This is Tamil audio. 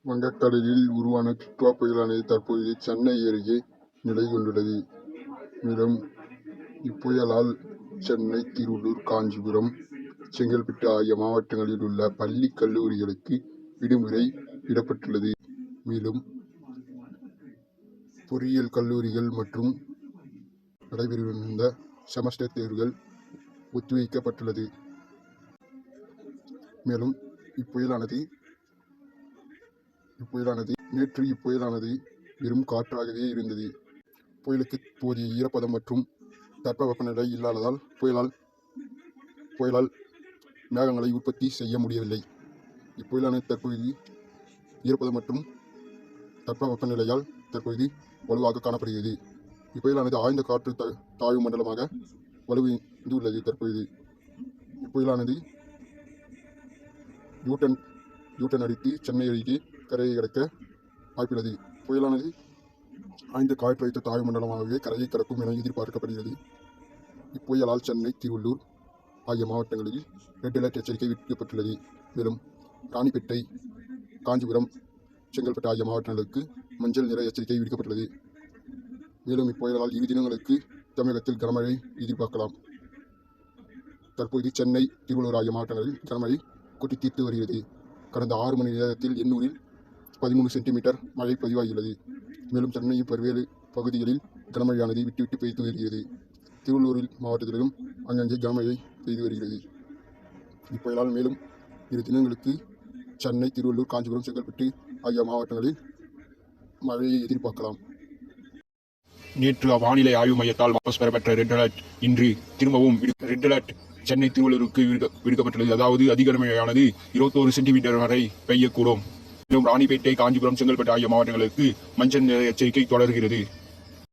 வங்கக்கடலில் உருவான டிட்வா புயலானது தற்போது சென்னை அருகே நிலை கொண்டுள்ளது. மேலும் இப்புயலால் சென்னை, திருவள்ளூர், காஞ்சிபுரம், செங்கல்பட்டு ஆகிய மாவட்டங்களில் உள்ள பள்ளி, கல்லூரிகளுக்கு விடுமுறை விடப்பட்டுள்ளது. மேலும் பொறியியல் கல்லூரிகள் மற்றும் நடைபெறவிருந்த செமஸ்டர் தேர்வுகள் ஒத்திவைக்கப்பட்டுள்ளது. மேலும் நேற்று இப்புயலானது வெறும் காற்றாகவே இருந்தது. புயலுக்கு போதிய ஈரப்பதம் மற்றும் தட்பவெப்பநிலை இல்லாததால் புயலால் மேகங்களை உற்பத்தி செய்ய முடியவில்லை. இப்புயலானது தற்பொழுது ஈரப்பதம் மற்றும் தட்பவெப்பநிலையால் தற்பொழுது வலுவாக காணப்படுகிறது. இப்புயலானது ஆழ்ந்த காற்று தாழ்வு மண்டலமாக வலுவிழந்து உள்ளது. தற்பொழுது இப்புயலானது யூட்டன் அடித்து சென்னை அருகே கரையை கடக்க வாய்ப்புள்ளது. புயலானது ஆழ்ந்த காற்றழுத்த தாழ்வு மண்டலமாகவே கரையை கடக்கும் என எதிர்பார்க்கப்படுகிறது. இப்புயலால் சென்னை, திருவள்ளூர் ஆகிய மாவட்டங்களில் ரெட் அலர்ட் எச்சரிக்கை விடுக்கப்பட்டுள்ளது. மேலும் ராணிப்பேட்டை, காஞ்சிபுரம், செங்கல்பட்டு ஆகிய மாவட்டங்களுக்கு மஞ்சள் நிற எச்சரிக்கை விடுக்கப்பட்டுள்ளது. மேலும் இப்புயலால் 2 தினங்களுக்கு தமிழகத்தில் கனமழை எதிர்பார்க்கலாம். தற்போது சென்னை, திருவள்ளூர் ஆகிய மாவட்டங்களில் கனமழை கொட்டி தீர்த்து வருகிறது. கடந்த 6 மணி நேரத்தில் எண்ணூரில் 13 சென்டிமீட்டர் மழை பதிவாகியுள்ளது. மேலும் சென்னையின் பல்வேறு பகுதிகளில் கனமழையானது விட்டு பெய்து வருகிறது. திருவள்ளூரில் மாவட்டத்திலும் அங்கங்கே கனமழை பெய்து வருகிறது. இப்புயலால் மேலும் 2 தினங்களுக்கு சென்னை, திருவள்ளூர், காஞ்சிபுரம், செங்கல்பட்டு ஆகிய மாவட்டங்களில் மழையை எதிர்பார்க்கலாம். நேற்று வானிலை ஆய்வு மையத்தால் வாபஸ் பெறப்பட்ட ரெட் அலர்ட் இன்று திரும்பவும் ரெட் அலர்ட் சென்னை, திருவள்ளூருக்கு விடுக்கப்பட்டுள்ளது. அதாவது அதிக மழையானது 21 சென்டிமீட்டர் வரை பெய்யக்கூடும். மேலும் ராணிப்பேட்டை, காஞ்சிபுரம், செங்கல்பட்டு ஆகிய மாவட்டங்களுக்கு மஞ்சள் நிற எச்சரிக்கை தொடர்கிறது.